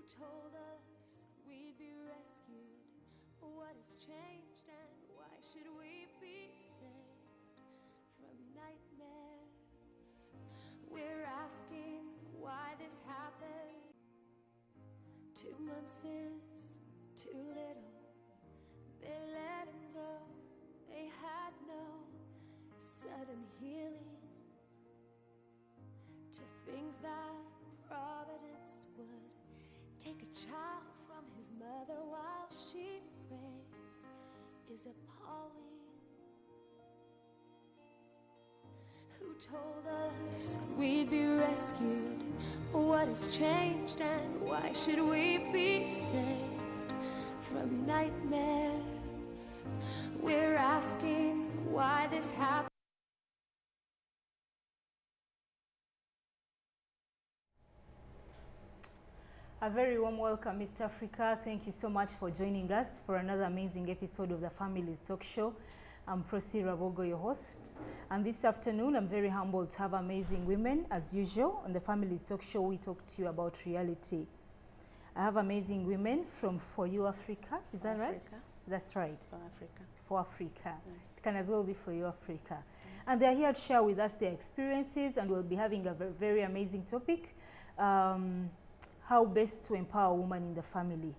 Who told us we'd be rescued? What has changed and why should we be saved from nightmares? We're asking why this happened. 2 months is too little. They let him go. They had no sudden healing. To think that Providence would take a child from his mother while she prays is appalling. Who told us we'd be rescued? What has changed and why should we be saved from nightmares? We're asking why this happened. A very warm welcome, East Africa. Thank you so much for joining us for another amazing episode of the Families Talk Show. I'm Prosi Rabogo, your host. And this afternoon, I'm very humbled to have amazing women, as usual. On the Families Talk Show, we talk to you about reality. I have amazing women from For You Africa. Is that right? That's right. For Africa. For Africa. It can as well be For You Africa. And they're here to share with us their experiences, and we'll be having a very amazing topic. How best to empower a woman in the family.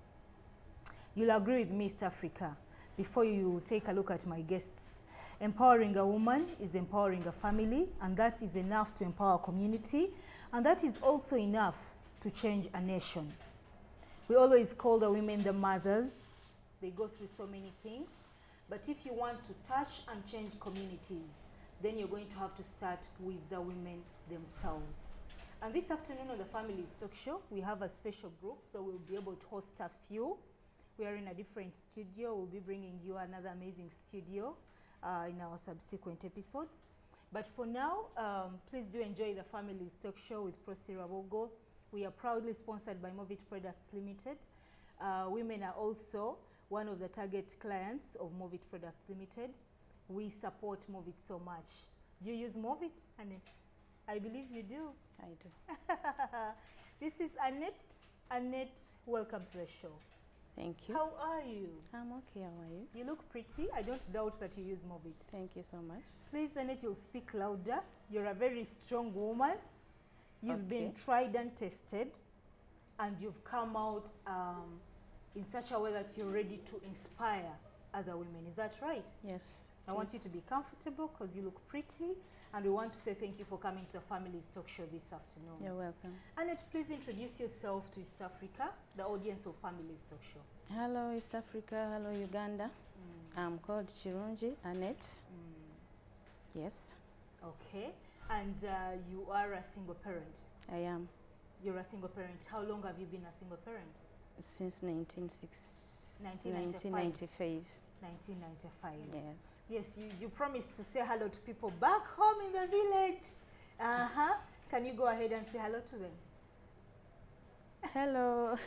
You'll agree with me, East Africa. Before you take a look at my guests, empowering a woman is empowering a family, and that is enough to empower a community, and that is also enough to change a nation. We always call the women the mothers. They go through so many things, but if you want to touch and change communities, then you're going to have to start with the women themselves. And this afternoon on the Families Talk Show, we have a special group that will be able to host a few. We are in a different studio. We'll be bringing you another amazing studio in our subsequent episodes. But for now, please do enjoy the Families Talk Show with Prosi Rabogo. We are proudly sponsored by Movit Products Limited. Women are also one of the target clients of Movit Products Limited. We support Movit so much. Do you use Movit, Annette? I believe you do. I do. This is Annette. Annette, welcome to the show. Thank you. How are you? I'm okay. How are you? You look pretty. I don't doubt that you use Movit. Thank you so much. Please, Annette, you'll speak louder. You're a very strong woman. You've been tried and tested, and you've come out in such a way that you're ready to inspire other women. Is that right? Yes. I want you to be comfortable because you look pretty, and we want to say thank you for coming to the Families Talk Show this afternoon. You're welcome. Annette, please introduce yourself to East Africa, the audience of Families Talk Show. Hello, East Africa. Hello, Uganda. I'm called Chirunji Annette. Yes. Okay. And you are a single parent? I am. You're a single parent. How long have you been a single parent? Since 1995. 1995. Yes. Yes, you promised to say hello to people back home in the village. Can you go ahead and say hello to them? Hello.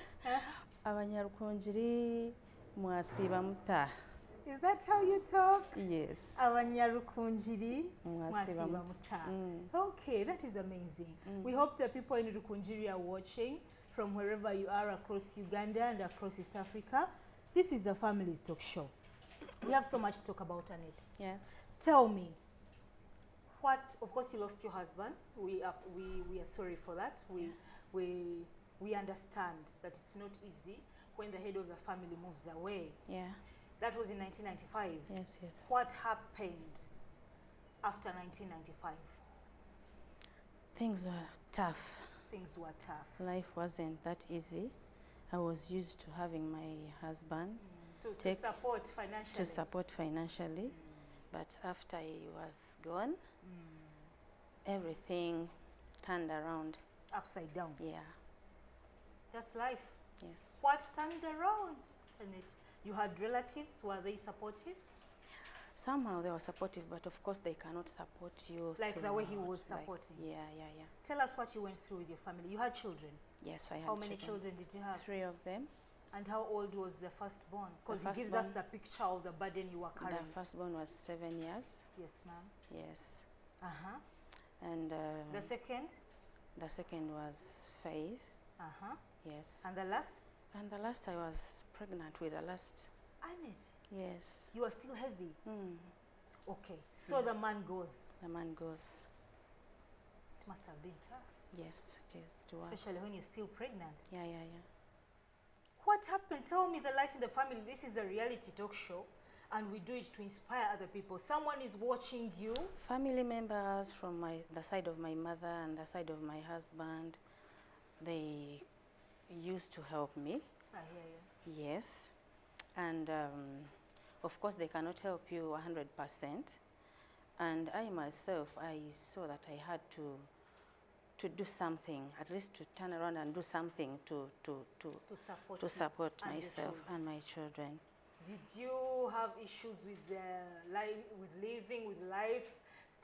Abanyarukunjiri mwasiba mutaha. Is that how you talk? Yes. Abanyarukunjiri mwasiba mutaha. Okay, that is amazing. We hope the people in Rukunjiri are watching from wherever you are across Uganda and across East Africa. This is the Families Talk Show. We have so much to talk about, Annette. Yes. Tell me, of course you lost your husband. We are sorry for that. We understand that it's not easy when the head of the family moves away. Yeah. That was in 1995. Yes, yes. What happened after 1995? Things were tough. Things were tough. Life wasn't that easy. I was used to having my husband to support financially. To support financially. But after he was gone, everything turned around. Upside down. Yeah. That's life. Yes. What turned around, Annette? You had relatives, were they supportive? Somehow they were supportive, but of course they cannot support you. Like the way he was supporting? Yeah. Tell us what you went through with your family. You had children? Yes, I had How many children did you have? 3 of them. And how old was the firstborn? Because he gives us the picture of the burden you were carrying. The firstborn was 7 years. Yes, ma'am. Yes. Uh-huh. And the second? The second was 5. Uh-huh. Yes. And the last? And the last I was pregnant with the last. Annette, Yes. you are still heavy. Mm. Okay, so the man goes. The man goes. It must have been tough. Yes, it is. It was. Especially when you're still pregnant. Yeah. What happened? Tell me the life in the family. This is a reality talk show, and we do it to inspire other people. Someone is watching you. Family members from the side of my mother and the side of my husband, they used to help me. I hear you. Yes. And of course, they cannot help you 100%. And I myself, I saw that I had to do something, at least to turn around and do something to support and myself and my children. Did you have issues with living, with life,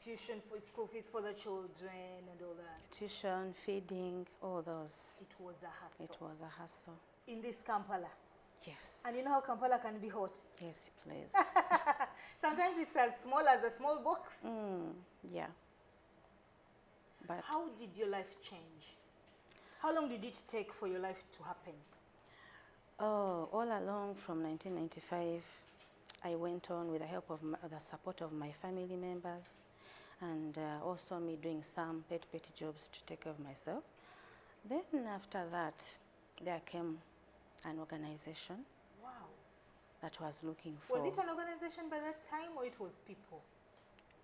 tuition for school fees for the children and all that? Tuition, feeding, all those. It was a hassle. It was a hassle. In this Kampala? Yes. And you know how Kampala can be hot? Yes, please. Sometimes it's as small as a small box. Yeah. But how did your life change? How long did it take for your life to happen? Oh, all along from 1995, I went on with the help of the support of my family members, and also me doing some petty jobs to take care of myself. Then after that, there came an organization. Wow. That was looking for. Was it an organization by that time, or it was people?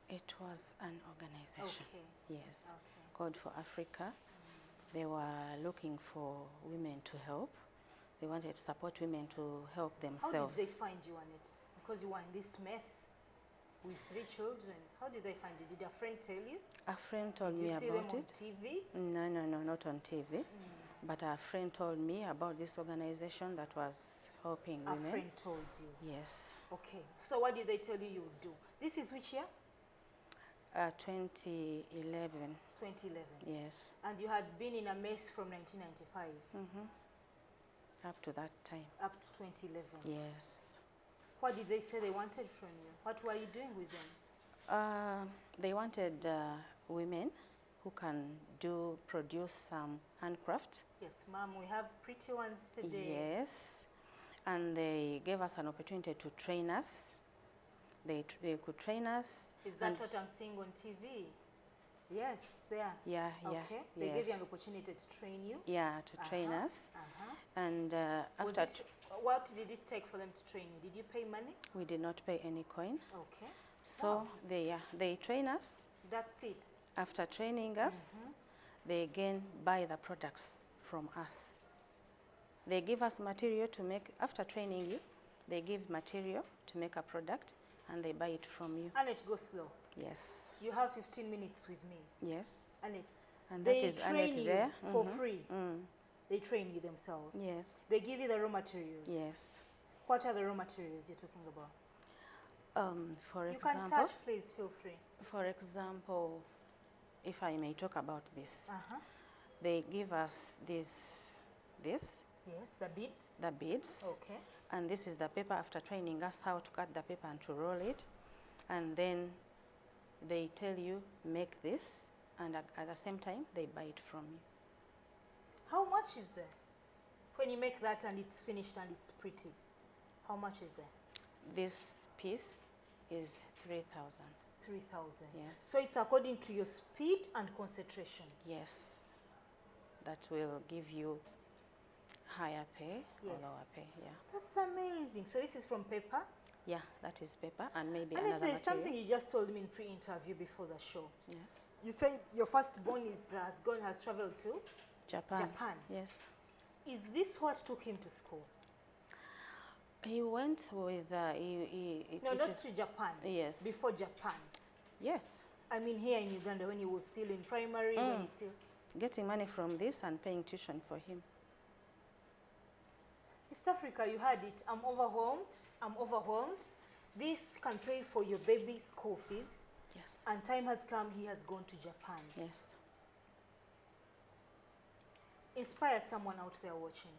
It was an organization. Okay. Yes. Okay. Called for Africa. They were looking for women to help. They wanted to support women to help themselves. How did they find you, Annette? Because you were in this mess with 3 children. How did they find you? Did a friend tell you? A friend told me about it. Did you see them on TV? No, not on TV. But a friend told me about this organization that was helping women. A friend told you? Yes. Okay. So what did they tell you would do? This is which year? 2011. 2011. Yes. And you had been in a mess from 1995? Up to that time. Up to 2011? Yes. What did they say they wanted from you? What were you doing with them? They wanted women who can produce some handcraft. Yes, ma'am, we have pretty ones today. Yes. And they gave us an opportunity to train us. They could train us. Is that what I'm seeing on TV? Yes, there. Yeah. Okay. They gave you an opportunity to train you? Yeah, to train us. And after what did it take for them to train you? Did you pay money? We did not pay any coin. Okay. So they train us. That's it. After training us, they again buy the products from us. They give us material to make. After training you, they give material to make a product, and they buy it from you. Annette, go slow. Yes. You have 15 minutes with me. Yes. Annette, and they that is train you there. for free. They train you themselves. Yes. They give you the raw materials. Yes. What are the raw materials you're talking about? For you example, can touch, please feel free. For example, if I may talk about this, they give us this. Yes, the beads. The beads. Okay. And this is the paper after training us how to cut the paper and to roll it. And then they tell you, make this, and at the same time, they buy it from you. How much is there? When you make that and it's finished and it's pretty, how much is there? This piece is 3,000. 3,000. Yes. So it's according to your speed and concentration. Yes. That will give you higher pay or lower pay. Yeah. That's amazing. So this is from paper? Yeah, that is paper and maybe and another material. Something you just told me in pre-interview before the show. Yes. You said your firstborn has traveled to Japan. Yes. Is this what took him to school? He went with not to Japan. Yes. Before Japan. Yes. I mean here in Uganda when he was still in primary, when he still getting money from this and paying tuition for him. East Africa, you heard it. I'm overwhelmed. This can pay for your baby's school fees. Yes. And time has come, he has gone to Japan. Yes. Inspire someone out there watching.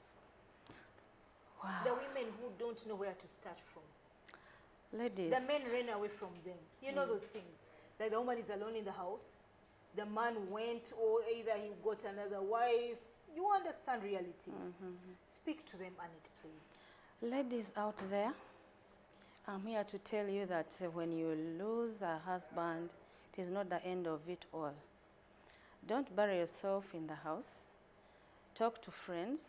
Wow. The women who don't know where to start from. Ladies. The men ran away from them. You know those things. The woman is alone in the house. The man went, or either he got another wife, you understand reality. Speak to them, Annette, please. Ladies out there, I'm here to tell you that when you lose a husband, it is not the end of it all. Don't bury yourself in the house. Talk to friends,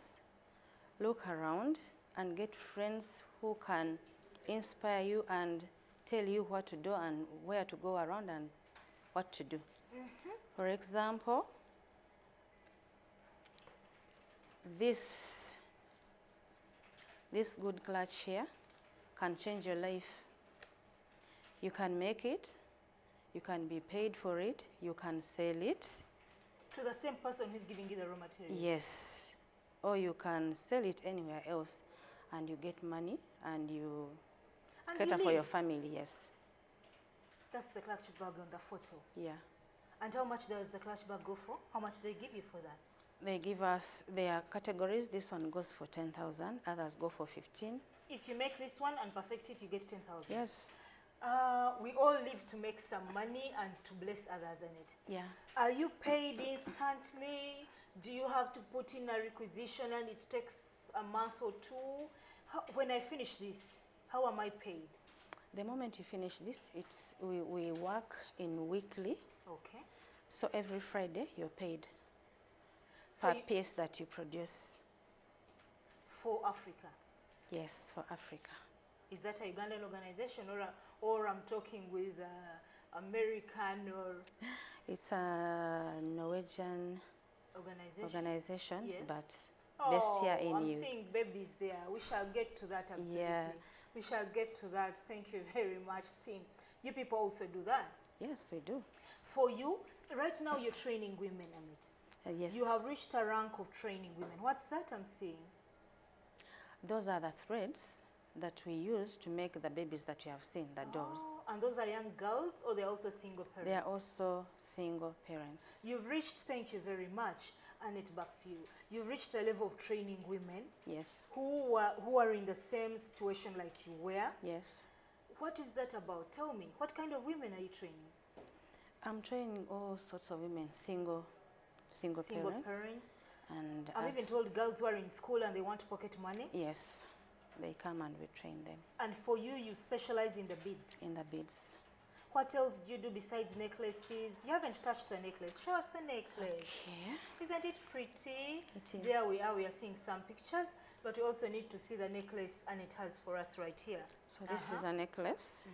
look around, and get friends who can inspire you and tell you what to do and where to go around and what to do. For example, this good clutch here can change your life. You can make it, you can be paid for it, you can sell it. To the same person who's giving you the raw materials? Yes. Or you can sell it anywhere else and you get money and you cater for your family, yes. That's the clutch bag on the photo. Yeah. And how much does the clutch bag go for? How much do they give you for that? They give us their categories. This one goes for 10,000, others go for 15. If you make this one and perfect it, you get 10,000. Yes. We all live to make some money and to bless others in it. Yeah. Are you paid instantly? Do you have to put in a requisition and it takes a month or two? When I finish this, how am I paid? The moment you finish this, we work in weekly. Okay. So every Friday you're paid So per piece that you produce. For Africa? Yes, for Africa. Is that a Ugandan organization or I'm talking with American or? It's a Norwegian organization, Yes. but based here in I'm you. seeing babies there. We shall get to that, absolutely. Yeah. We shall get to that. Thank you very much, team. You people also do that? Yes, we do. For you, right now you're training women, Annette. Yes. You have reached a rank of training women. What's that I'm seeing? Those are the threads that we use to make the babies that you have seen, the dolls. Oh, and those are young girls or they're also single parents? They are also single parents. You've reached, thank you very much, Annette, back to you. You've reached the level of training women Yes. who are in the same situation like you were. Yes. What is that about? Tell me, what kind of women are you training? I'm training all sorts of women, single parents. And I'm even told girls who are in school and they want pocket money. yes, they come and we train them. And for you, you specialize in the beads. In the beads. What else do you do besides necklaces? You haven't touched the necklace. Show us the necklace. Okay. Isn't it pretty? It is. There we are seeing some pictures, but we also need to see the necklace and it has for us right here. So this is a necklace.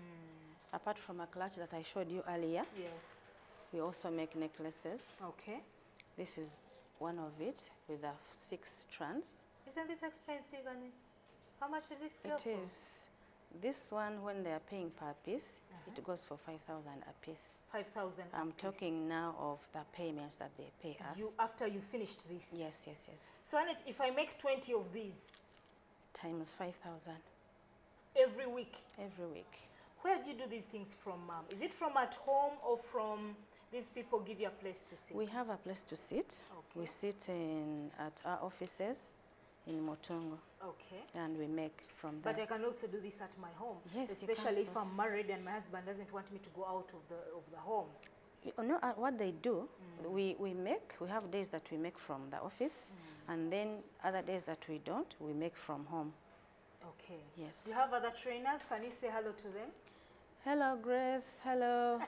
Apart from a clutch that I showed you earlier, Yes. we also make necklaces. Okay. This is one of it with the 6 strands. Isn't this expensive, Annie? How much is this go It for? is. This one, when they are paying per piece, it goes for 5,000 a piece. 5,000. I'm talking now of the payments that they pay us. After you finished this. Yes, yes, yes. So Annette, if I make 20 of these Times 5,000 every week, every week. where do you do these things from, Mom? Is it from at home or from these people give you a place to sit? We have a place to sit. Okay. We sit at our offices in Motongo, Okay. and we make from there. But I can also do this at my home. Yes, you especially can if I'm married and my husband doesn't want me to go out of the home. You know what they do? We have days that we make from the office, and then other days that we don't, we make from home. Okay. Yes. Do you have other trainers? Can you say hello to them? Hello, Grace. Hello.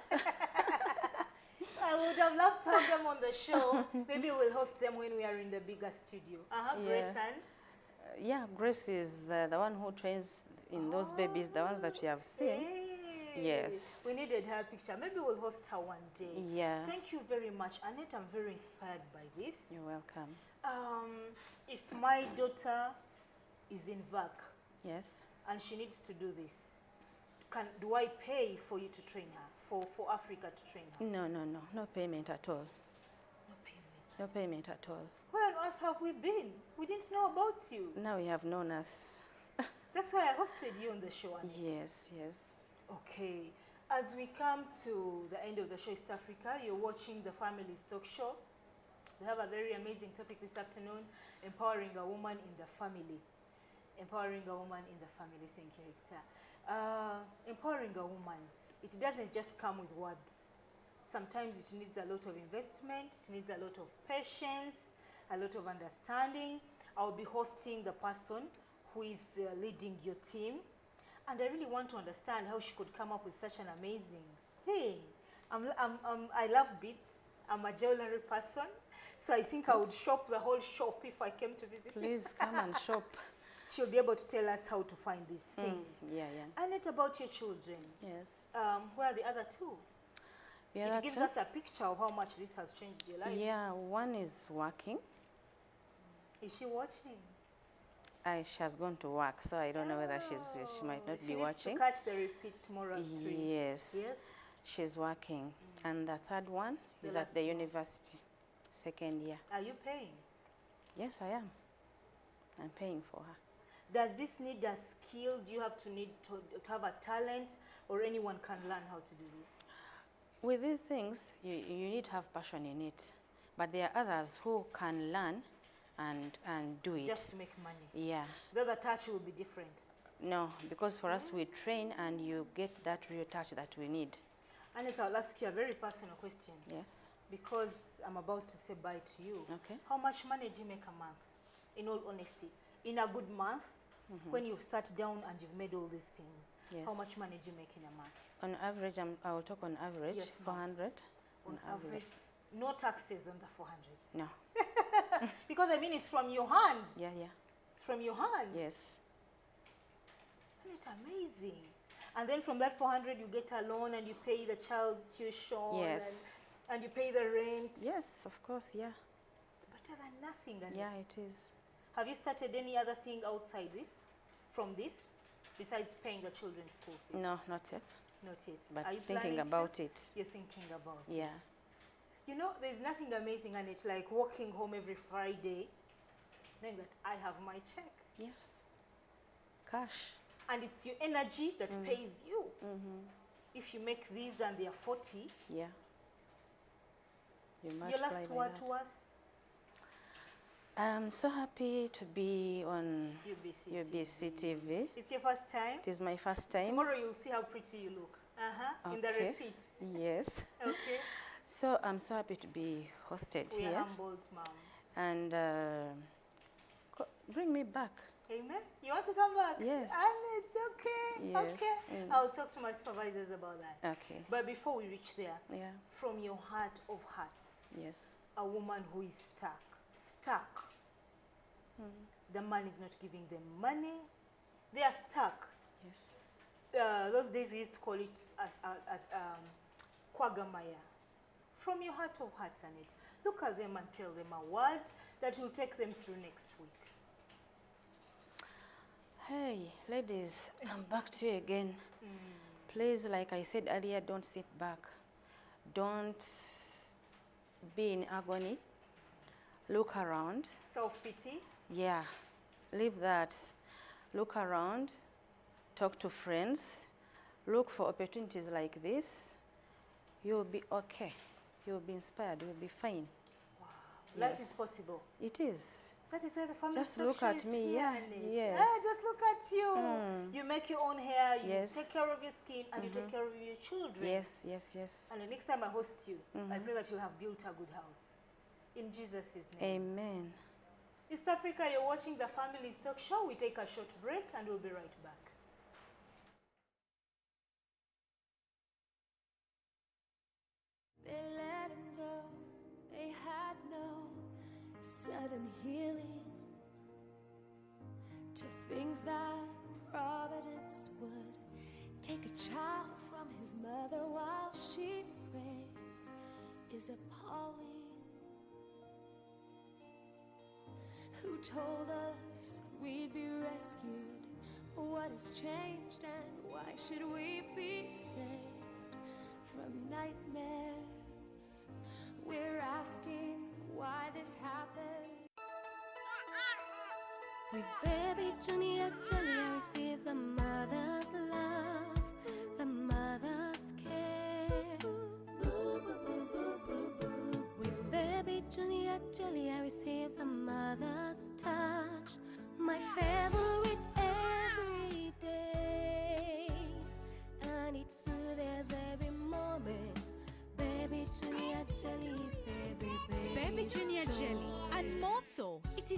I would have loved to have them on the show. Maybe we'll host them when we are in the bigger studio. Grace and? Yeah, Grace is the one who trains in those babies, the ones that you have seen. Hey. Yes. We needed her picture. Maybe we'll host her one day. Yeah. Thank you very much, Annette. I'm very inspired by this. You're welcome. If my daughter is in VAC Yes. and she needs to do this, do I pay for you to train her, for Africa to train her? No payment at all. No payment. No payment at all. Where on earth have we been? We didn't know about you. Now you have known us. That's why I hosted you on the show, Annette. Yes, yes. Okay. As we come to the end of the show, East Africa, you're watching the Families Talk Show. We have a very amazing topic this afternoon, empowering a woman in the family. Empowering a woman in the family. Thank you, Hector. Empowering a woman, it doesn't just come with words. Sometimes it needs a lot of investment, it needs a lot of patience, a lot of understanding. I'll be hosting the person who is leading your team. And I really want to understand how she could come up with such an amazing thing. I love beads. I'm a jewelry person. So I think I would shop the whole shop if I came to visit. Please come and shop. She'll be able to tell us how to find these things. Yeah. And it's about your children. Yes. Where are the other two? It gives us a picture of how much this has changed your life. Yeah, one is working. Is she watching? She has gone to work, so I don't know whether she might not be watching. She needs to catch the repeat tomorrow at 3. Yes. Yes? She's working. And the third one is at the university, 2nd year. Are you paying? Yes, I am. I'm paying for her. Does this need a skill? Do you have to need to have a talent, or anyone can learn how to do this? With these things, you need to have passion in it. But there are others who can learn and do it. Just to make money? Yeah. The other touch will be different? No, because for us we train and you get that real touch that we need. Annette, I'll ask you a very personal question. Yes. Because I'm about to say bye to you. Okay. How much money do you make a month, in all honesty? In a good month, when you've sat down and you've made all these things, Yes. how much money do you make in a month? On average, I will talk on average, Yes, ma'am. 400. On average? No taxes on the 400? No. Because I mean, it's from your hand. Yeah. It's from your hand. Yes. Isn't it amazing? And then from that 400, you get a loan and you pay the child tuition. Yes. And you pay the rent. Yes, of course, yeah. It's better than nothing, Annette. Yeah, it is. Have you started any other thing outside this, from this, besides paying the children's school fees? No, not yet. Not yet. But Are you thinking planning about to? it. You're thinking about it. Yeah. You know, there's nothing amazing, Annette, like walking home every Friday, knowing that I have my check. Yes. Cash. And it's your energy that pays you. Mm-hmm. If you make these and they're 40, Yeah. You your multiply last by word that. to us? I'm so happy to be on UBC TV. It's your first time? It is my first time. Tomorrow you'll see how pretty you look. In the Okay. repeat. Yes. Okay. So I'm so happy to be hosted We are here. humbled, Mom. And bring me back. Amen. You want to come back? Yes. And it's okay. Yes. Okay. Mm. I'll talk to my supervisors about that. Okay. But before we reach there, Yeah. from your heart of hearts, Yes. a woman who is stuck. The man is not giving them money. They are stuck. Yes. Those days we used to call it Kwagamaya. From your heart of hearts, Annette, look at them and tell them a word that will take them through next week. Hey, ladies, I'm back to you again. Please, like I said earlier, don't sit back. Don't be in agony. Look around. Self-pity. Yeah, leave that. Look around. Talk to friends. Look for opportunities like this. You'll be okay. You'll be inspired. You'll be fine. Wow. Life Yes. is possible. It is. That is where the family Just stock look at is me, here, yeah, Annette. yes. Just look at you. You make your own hair, you Yes. take care of your skin, and you take care of your children. Yes, yes, yes. And the next time I host you, I pray that you'll have built a good house. In Jesus' name. Amen. East Africa, you're watching the Families Talk Show. We take a short break and we'll be right back. They let him go. They had no sudden healing. To think that Providence would take a child from his mother while she prays is appalling. Who told us we'd be rescued? What has changed and why should we be saved from nightmares? We're asking why this happened. With baby Junior Jelly, I receive the mother's love, the mother's care. Boo, boo, boo, boo, boo, boo. With baby Junior Jelly, I receive the mother's touch, my favorite every day, and it soothes every moment. Baby Junior Jelly is every baby. Baby Junior Jelly, and more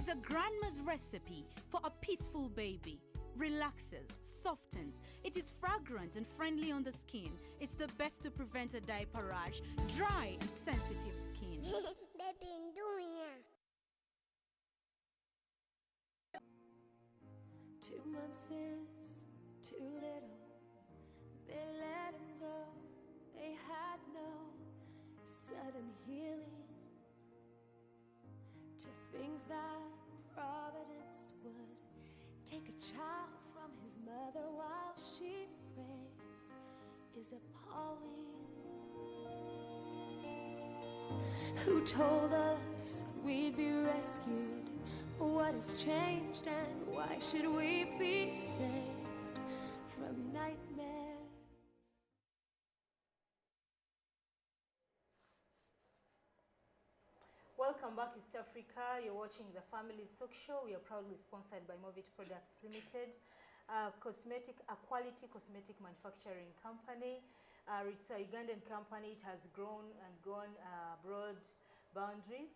is a grandma's recipe for a peaceful baby. Relaxes, softens. It is fragrant and friendly on the skin. It's the best to prevent a diaper rash, dry and sensitive skin. Baby, doing 2 months is too little. They let him go. They had no sudden healing. To think that Providence would take a child from his mother while she prays is appalling. Who told us we'd be rescued? What has changed and why should we be saved from nightmares? Welcome back, East Africa. You're watching the Families Talk Show. We are proudly sponsored by Movit Products Limited, a quality cosmetic manufacturing company. It's a Ugandan company. It has grown and gone broad boundaries.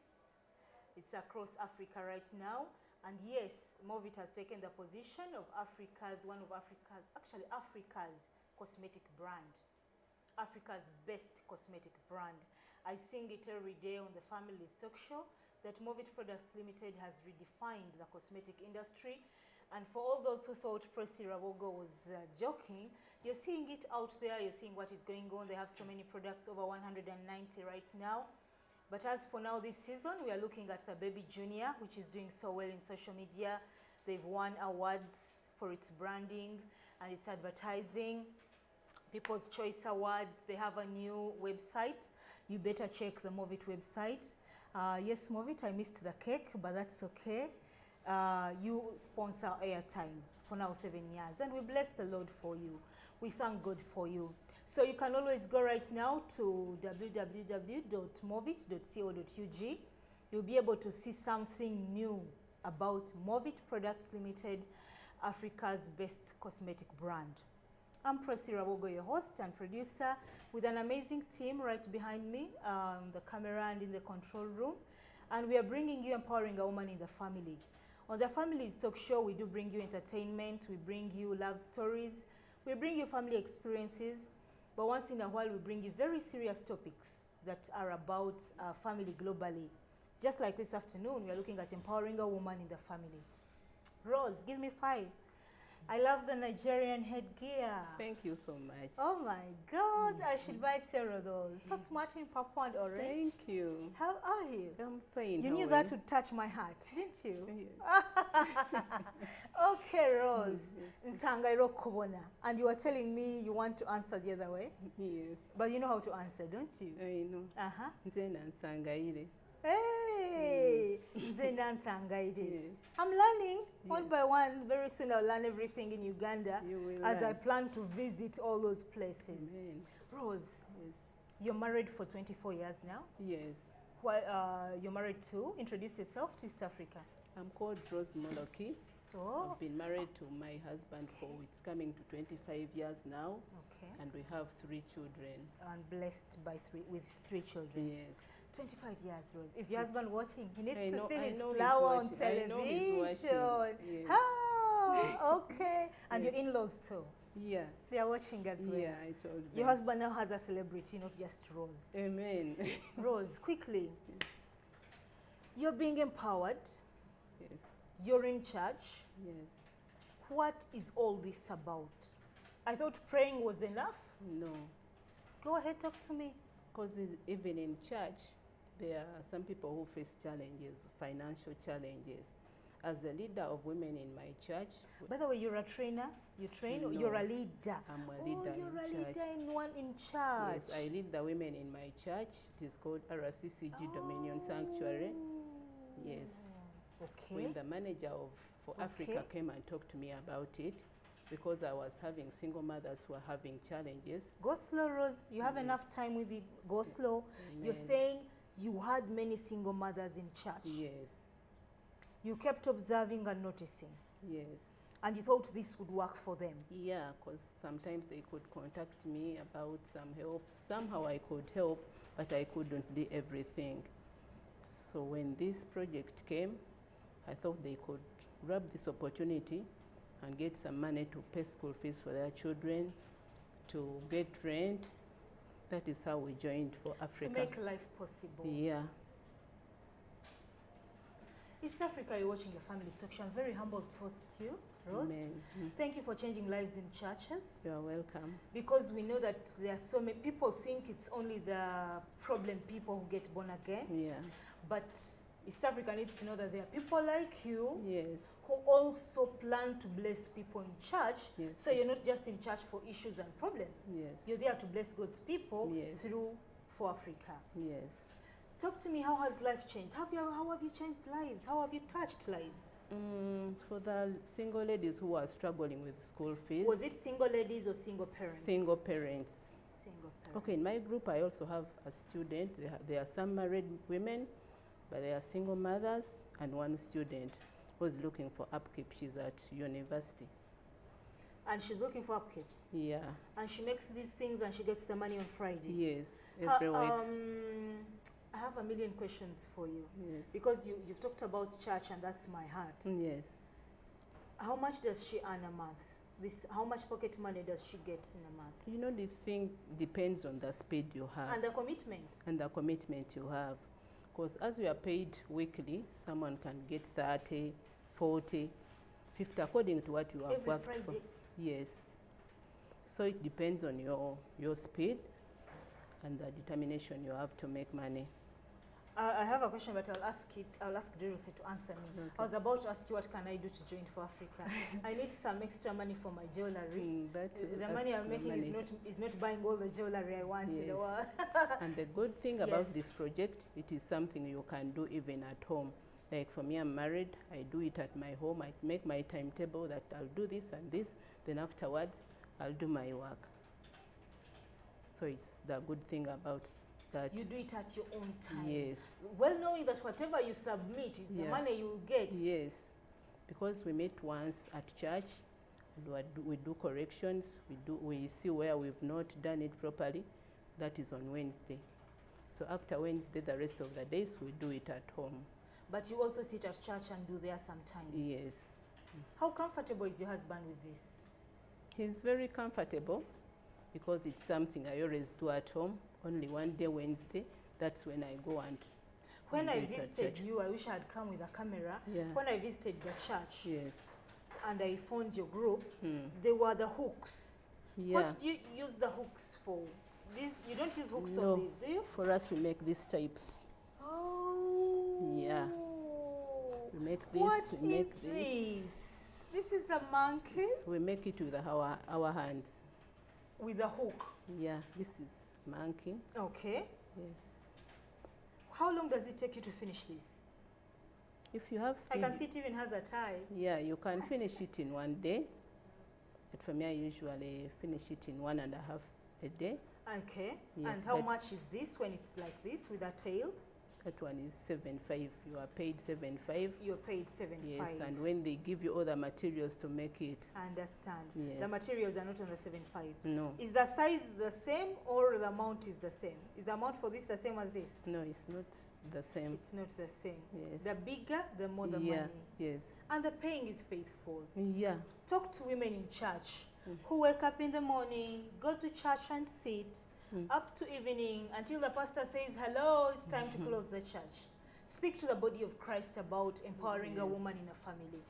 It's across Africa right now. And yes, Movit has taken the position of Africa's cosmetic brand. Africa's best cosmetic brand. I sing it every day on the Families Talk Show that Movit Products Limited has redefined the cosmetic industry. And for all those who thought Presi Rabogo was joking, you're seeing it out there, you're seeing what is going on. They have so many products, over 190 right now. But as for now, this season, we are looking at the Baby Junior, which is doing so well in social media. They've won awards for its branding and its advertising. People's Choice Awards. They have a new website. You better check the Movit website. Yes, Movit, I missed the cake, but that's okay. You sponsor airtime for now 7 years, and we bless the Lord for you. We thank God for you. So you can always go right now to www.movit.co.ug. You'll be able to see something new about Movit Products Limited, Africa's best cosmetic brand. I'm Presi Rabogo, your host and producer, with an amazing team right behind me, the camera and in the control room. And we are bringing you Empowering a Woman in the Family. On the Families Talk Show, we do bring you entertainment, we bring you love stories, we bring you family experiences, but once in a while we bring you very serious topics that are about family globally. Just like this afternoon, we are looking at empowering a woman in the family. Rose, give me 5. I love the Nigerian headgear. Thank you so much. Oh my God, I should buy several of those. So smart in purple and orange. Thank you. How are you? I'm fine. You knew that would touch my heart, didn't you? Yes. Okay, Rose. And you were telling me you want to answer the other way. Yes. But you know how to answer, don't you? I know. Nzena Nsangaire. Hey, Zenda Nsangaire. Yes. I'm learning one by one. Very soon I'll learn everything in Uganda You will as I learn. plan to visit all those places. Amen. Rose, Yes. you're married for 24 years now. Yes. You're married to, introduce yourself to East Africa. I'm called Rose Moloki. Oh, I've been married to my husband for, it's coming to 25 years now. okay. And we have 3 children. And blessed with 3 children. Yes. 25 years, Rose. Is your husband watching? He needs I to know- see I his know he's flower on watching. I know he's television. watching. Yes. Oh, okay. And Yes. your in-laws too. Yeah. They are watching as well. Yeah, I told them. Your husband now has a celebrity, not just Rose. Amen. Rose, quickly. You're being empowered. Yes. You're in church. Yes. What is all this about? I thought praying was enough. No. Go ahead, talk to me. Because even in church, there are some people who face challenges, financial challenges. As a leader of women in my church, By the way, you're a trainer. You train. Or No. you're a leader. I'm a leader Oh, you're in a church. leader in church. yes, I lead the women in my church. It is called RCCG Dominion Sanctuary. Yes. Okay. When the manager for Africa Okay. came and talked to me about it, because I was having single mothers who are having challenges. Go slow, Rose. You have enough time with it. Go slow. You're Amen. saying you had many single mothers in church. Yes, You kept observing and noticing. yes. And you thought this would work for them. Yeah, because sometimes they could contact me about some help. Somehow I could help, but I couldn't do everything. So when this project came, I thought they could grab this opportunity and get some money to pay school fees for their children, to get rent. That is how we joined For Africa. To make life possible. Yeah. East Africa, you're watching your family's talk show. I'm very humbled to host you, Rose. Amen. Thank you for changing lives in churches, You are welcome. because we know that there are so many people think it's only the problem people who get born again, Yeah. but East Africa needs to know that there are people like you Yes. who also plan to bless people in church. Yes. So you're not just in church for issues and problems. Yes. You're there to bless God's people Yes. through For Africa. Yes. Talk to me, how has life changed? How have you changed lives? How have you touched lives? For the single ladies who are struggling with school fees. Was it single ladies or single parents? Single parents. Single parents. Okay, in my group I also have a student. There are some married women, but there are single mothers and one student who is looking for upkeep. She's at university. And she's looking for upkeep. Yeah. And she makes these things and she gets the money on Friday. Yes. Every week. I have a million questions for you. Yes. Because you've talked about church and that's my heart. Yes. How much does she earn a month? How much pocket money does she get in a month? You know, the thing depends on the speed you have. And the commitment. And the commitment you have. Because as we are paid weekly, someone can get 30, 40, 50, according to what you have Every worked for. Friday. Yes. So it depends on your speed and the determination you have to make money. I have a question, but I'll ask Dorothy to answer me. Okay. I was about to ask you, what can I do to join For Africa? I need some extra money for my jewelry. The money I'm making is not buying all the jewelry I want in the Yes. world. And the good thing about Yes. this project, it is something you can do even at home. Like for me, I'm married, I do it at my home. I make my timetable that I'll do this and this, then afterwards, I'll do my work. So it's the good thing about that. You do it at your own time. Yes. Well knowing that whatever you submit is the Yeah. money you will get. Yes, because we meet once at church, and we do corrections, we see where we've not done it properly. That is on Wednesday. So after Wednesday, the rest of the days, we do it at home. But you also sit at church and do there sometimes. Yes. How comfortable is your husband with this? He's very comfortable because it's something I always do at home. Only one day, Wednesday, that's when I go and When do I it at visited church. you, I wish I had come with a camera. Yeah. When I visited the church Yes. and I found your group, Hmm. there were the hooks. Yeah. What do you use the hooks for? You don't use hooks No. on these, do you? For us, we make this type. Oh. Yeah. We make this, What we make is this. this? This is a monkey We make it with our hands. with a hook. Yeah, this is monkey. Okay. Yes. How long does it take you to finish this? If you have I speed, can see it even has a tie. yeah, you can finish it in one day. But for me, I usually finish it in 1.5 a day. Okay. Yes, And how but- much is this when it's like this with a tail? That one is 7.5. You are paid 7.5. You're paid 75. Yes, and when they give you all the materials to make it, I understand. The Yes. materials are not on the 75. no, Is the size the same or the amount is the same? Is the amount for this the same as this? no, it's not the same. It's not the same. Yes. The bigger, the more the Yeah, money. yes. And the paying is faithful. Yeah. Talk to women in church who wake up in the morning, go to church and sit, up to evening until the pastor says, hello, it's time to close the church. Speak to the body of Christ about empowering a woman in a family.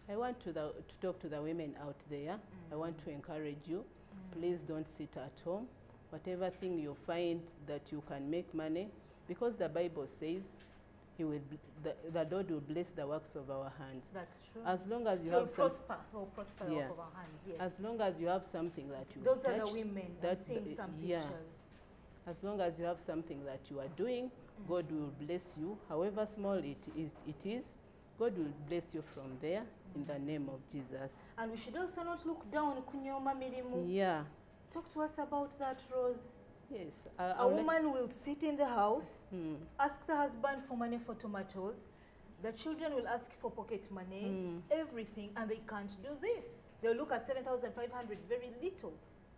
I want to talk to the women out there. I want to encourage you. Please don't sit at home. Whatever thing you find that you can make money, because the Bible says the Lord will bless the works of our hands. That's true. As long as you He'll have some, prosper. He'll prosper the Yeah. work of our hands. Yes. as long as you have something that you Those are the touched, women. I'm that's seeing the- some yeah. pictures. as long as you have something that you are doing, God will bless you. However small it is, God will bless you from there in the name of Jesus. And we should also not look down kunyoma mirimu. Yeah. Talk to us about that, Rose. Yes. A woman will sit in the house, Hmm. ask the husband for money for tomatoes. The children will ask for pocket money, everything, and they can't do this. They'll look at 7,500, very little.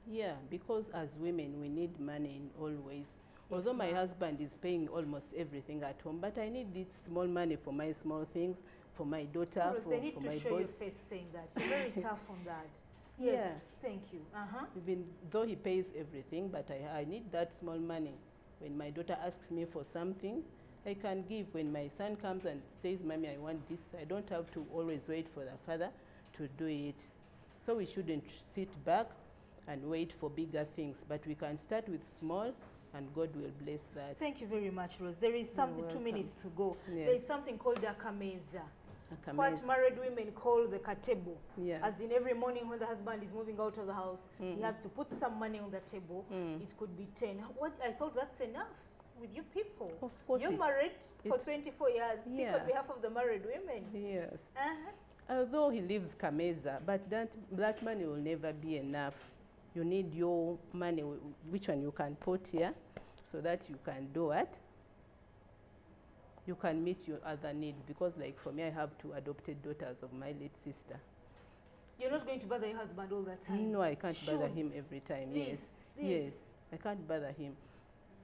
Yeah, because as women, we need money in all ways. Although my ma'am. husband is paying almost everything at home, but I need this small money for my small things, for my daughter, Rose, for they need for to my show boys. your face saying that. You're very tough on that. Yes, Yeah. thank you. Even though he pays everything, but I need that small money. When my daughter asks me for something, I can give. When my son comes and says, Mommy, I want this, I don't have to always wait for the father to do it. So we shouldn't sit back and wait for bigger things, but we can start with small, and God will bless that. Thank you very much, Rose. There is something, 2 welcome. minutes to go. Yes. There is something called a kameza. Akameza. What married women call the katebo. Yeah. As in every morning when the husband is moving out of the house, he has to put some money on the table. It could be 10. What I thought that's enough with you people. Of course You're it- married for it's- 24 years. Speak Yeah. on behalf of the married women. Yes. Uh-huh. Although he leaves Kameza, but that money will never be enough. You need your money, which one you can put here, so that you can do it. You can meet your other needs, because like for me, I have 2 adopted daughters of my late sister. You're not going to bother your husband all the time. No, I can't bother Shoes. him every time. This, Yes, this. yes, I can't bother him.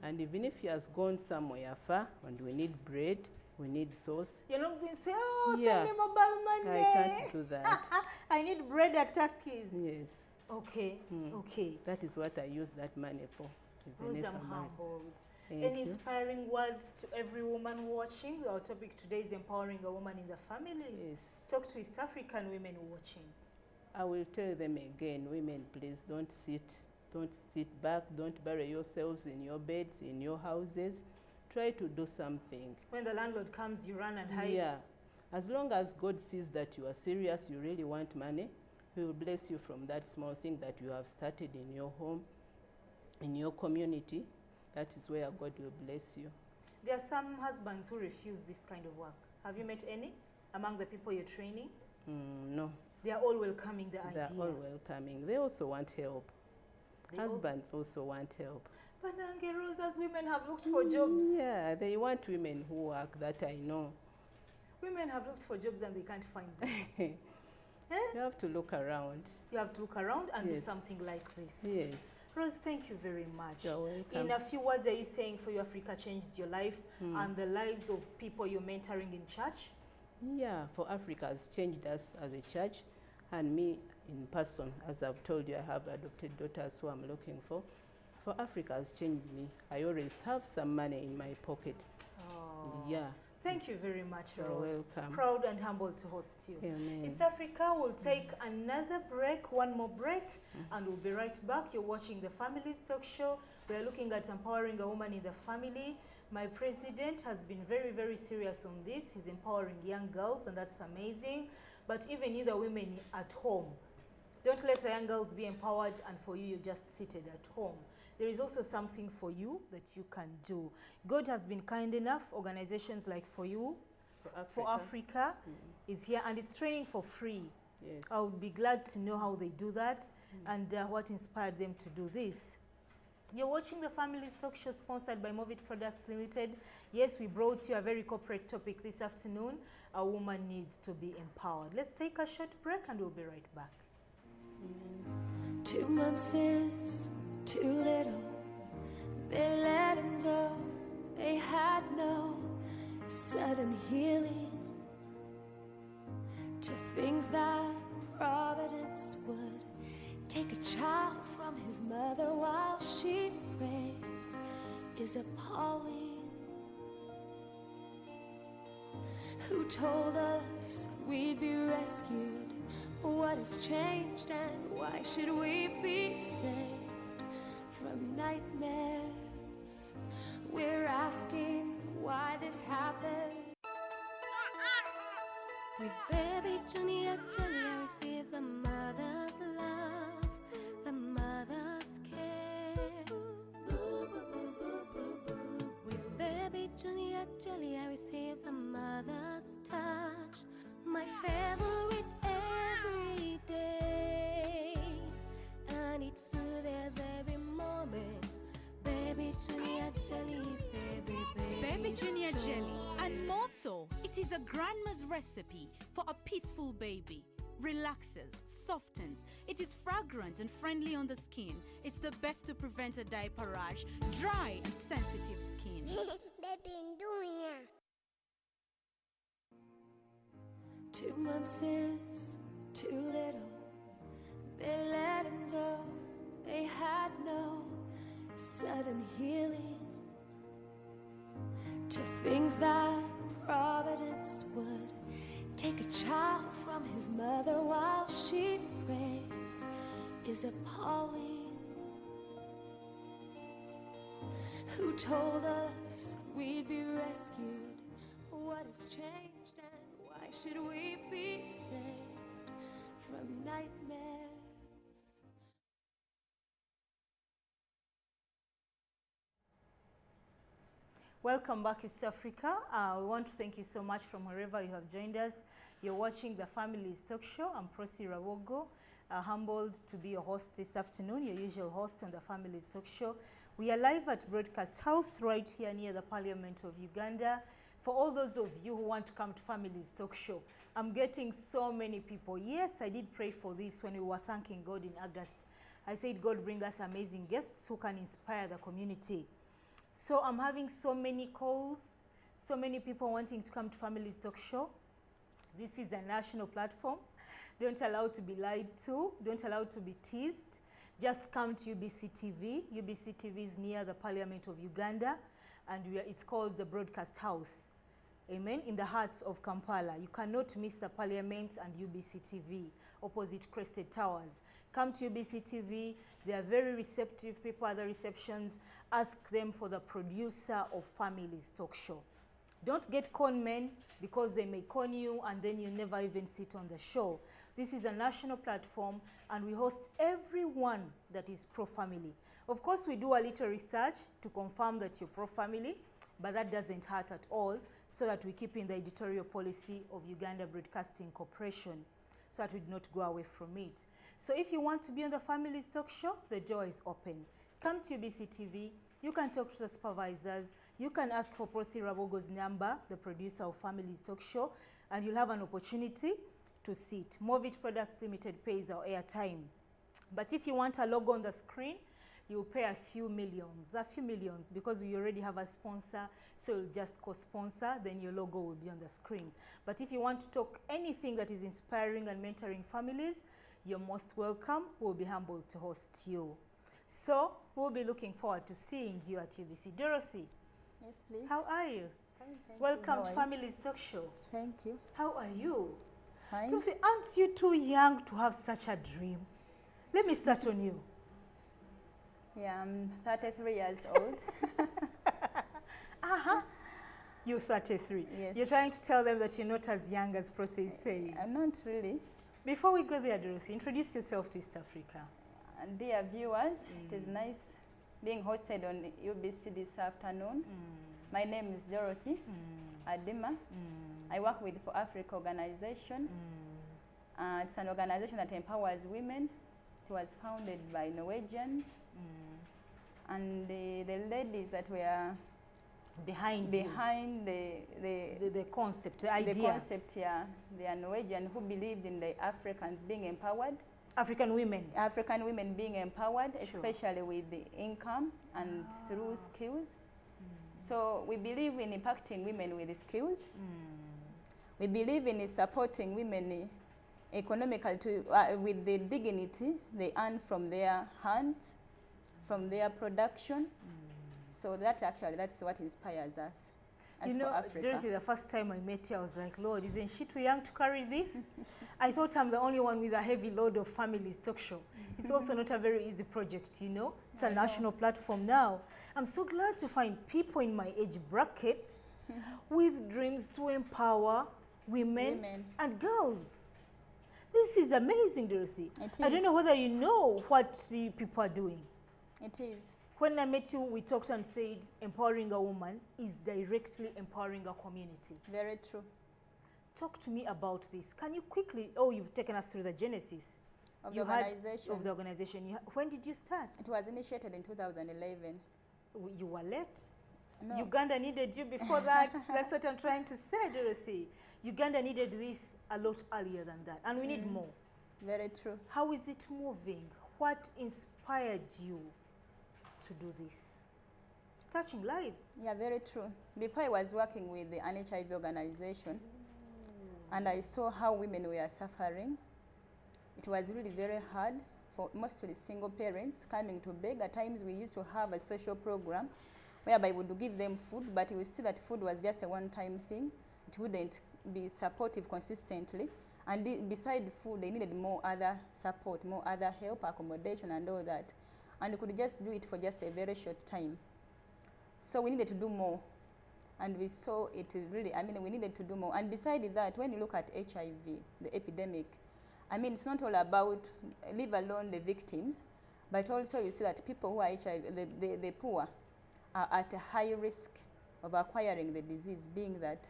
And even if he has gone somewhere far and we need bread, we need sauce, You're not going to say, oh, Yeah. send me mobile money. I can't do that. I need bread at Tuskys. Yes, Okay, okay. that is what I use that money for. Even Rose, if I'm I'm married. humbled. Thank Any you. inspiring words to every woman watching? Our topic today is empowering a woman in the family. Yes. Talk to East African women watching. I will tell them again, women, please don't sit back, don't bury yourselves in your beds, in your houses. Try to do something. When the landlord comes, you run and hide. Yeah. As long as God sees that you are serious, you really want money, He will bless you from that small thing that you have started in your home, in your community. That is where God will bless you. There are some husbands who refuse this kind of work. Have you met any among the people you're training? No, They are all welcoming the they idea. are all welcoming. They also want help. They all- Husbands also want help. But Nange Rose, as women have looked for jobs. Yeah, they want women who work, that I know. Women have looked for jobs and they can't find them. You have to look around. You have to look around and do Yes. something like this. Yes. Rose, thank you very much. You're welcome. In a few words, are you saying For You Africa changed your life and the lives of people you're mentoring in church? Yeah, For Africa has changed us as a church, and me in person. As I've told you, I have adopted daughters who I'm looking for. For Africa has changed me. I always have some money in my pocket. Oh. Yeah. Thank you very much, You're Rose. welcome. Proud and humbled to host you. Amen. East Africa will take another break, one more break, and we'll be right back. You're watching the Families Talk Show. We're looking at empowering a woman in the family. My president has been very, very serious on this. He's empowering young girls, and that's amazing. But even you, the women at home, don't let the young girls be empowered, and for you, you're just seated at home. There is also something for you that you can do. God has been kind enough. Organizations like For You, For Africa is here, and it's training for free. Yes. I would be glad to know how they do that and what inspired them to do this. You're watching the Families Talk Show sponsored by Movit Products Limited. Yes, we brought you a very corporate topic this afternoon. A woman needs to be empowered. Let's take a short break and we'll be right back. 2 months is too little. They let him go. They had no sudden healing. To think that Providence would take a child from his mother while she prays is appalling. Who told us we'd be rescued? What has changed and why should we be saved from nightmares? We're asking why this happened. With baby Junior Jelly, I receive the mother's love, the mother's care. Boo, boo, boo, boo, boo, boo. With baby Junior Jelly, I receive the mother's touch, my favorite every day, and it soothes every moment. Baby Junior Jelly is every Baby Junior Jelly, and more so, it is a grandma's recipe for a peaceful baby. Relaxes, softens, it is fragrant and friendly on the skin. It's the best to prevent a diaper rash, dry and sensitive skin. Baby, doing 2 months is too little. They let him go. They had no sudden healing. To think that Providence would take a child from his mother while she prays is appalling. Who told us we'd be rescued? What has changed and why should we be saved from nightmares? Welcome back, East Africa. We want to thank you so much from wherever you have joined us. You're watching the Families Talk Show. I'm Prosi Rawogo, humbled to be your host this afternoon, your usual host on the Families Talk Show. We are live at Broadcast House right here near the Parliament of Uganda. For all those of you who want to come to Families Talk Show, I'm getting so many people. Yes, I did pray for this when we were thanking God in August. I said, God, bring us amazing guests who can inspire the community. So I'm having so many calls, so many people wanting to come to Families Talk Show. This is a national platform. Don't allow to be lied to. Don't allow to be teased. Just come to UBC TV. UBC TV is near the Parliament of Uganda, and it's called the Broadcast House. Amen. In the heart of Kampala. You cannot miss the Parliament and UBC TV, opposite Crested Towers. Come to UBC TV. They are very receptive people at the receptions. Ask them for the producer of Families Talk Show. Don't get con men because they may con you and then you never even sit on the show. This is a national platform and we host everyone that is pro-family. Of course, we do a little research to confirm that you're pro-family, but that doesn't hurt at all, so that we keep in the editorial policy of Uganda Broadcasting Corporation, so that we do not go away from it. So if you want to be on the Families Talk Show, the door is open. Come to UBC TV. You can talk to the supervisors. You can ask for Prosi Rawogo's number, the producer of Families Talk Show, and you'll have an opportunity to sit. Movit Products Limited pays our airtime. But if you want a logo on the screen, you'll pay a few millions, because we already have a sponsor, so you'll just co-sponsor, then your logo will be on the screen. But if you want to talk anything that is inspiring and mentoring families, you're most welcome. We'll be humbled to host you. So we'll be looking forward to seeing you at UBC. Dorothy. Yes, please. How are you? Fine, thank Welcome you. to Families Talk Show. Thank you. How are you? Fine. Dorothy, aren't you too young to have such a dream? Let me start on you. Yeah, I'm 33 years old. You're 33. Yes. You're trying to tell them that you're not as young as Prosi is saying. I'm not really. Before we go there, Dorothy, introduce yourself to East Africa. Dear viewers, it is nice being hosted on UBC this afternoon. My name is Dorothy Adima. I work with For Africa organization. It's an organization that empowers women. It was founded by Norwegians. And the ladies that were behind the concept, the idea. The concept, yeah. They are Norwegian who believed in the Africans being empowered. African women being empowered, especially with the income and through skills. So we believe in impacting women with the skills. We believe in supporting women economically with the dignity they earn from their hands, from their production. So that's what inspires us. You know, Dorothy, the first time I met you, I was like, Lord, isn't she too young to carry this? I thought I'm the only one with a heavy load of Families Talk Show. It's also not a very easy project, you know. It's a national platform now. I'm so glad to find people in my age bracket with dreams to empower women and girls. This is amazing, Dorothy. I don't know whether you know what people are doing. It is. When I met you, we talked and said empowering a woman is directly empowering a community. Very true. Talk to me about this. Can you quickly, you've taken us through the genesis of the organization. When did you start? It was initiated in 2011. You were late? No. Uganda needed you before that. That's what I'm trying to say, Dorothy. Uganda needed this a lot earlier than that, and we need more. Very true. How is it moving? What inspired you to do this? It's touching lives. Yeah, very true. Before I was working with the NHIV organization, and I saw how women were suffering. It was really very hard for mostly single parents coming to beg. At times we used to have a social program whereby we would give them food, but we see that food was just a one-time thing. It wouldn't be supportive consistently. And beside food, they needed more other support, more other help, accommodation and all that. And we could just do it for just a very short time. So we needed to do more. And we saw it is really, I mean, we needed to do more. And beside that, when you look at HIV, the epidemic, I mean, it's not all about, leave alone the victims, but also you see that people who are HIV, the poor, are at a high risk of acquiring the disease, being that,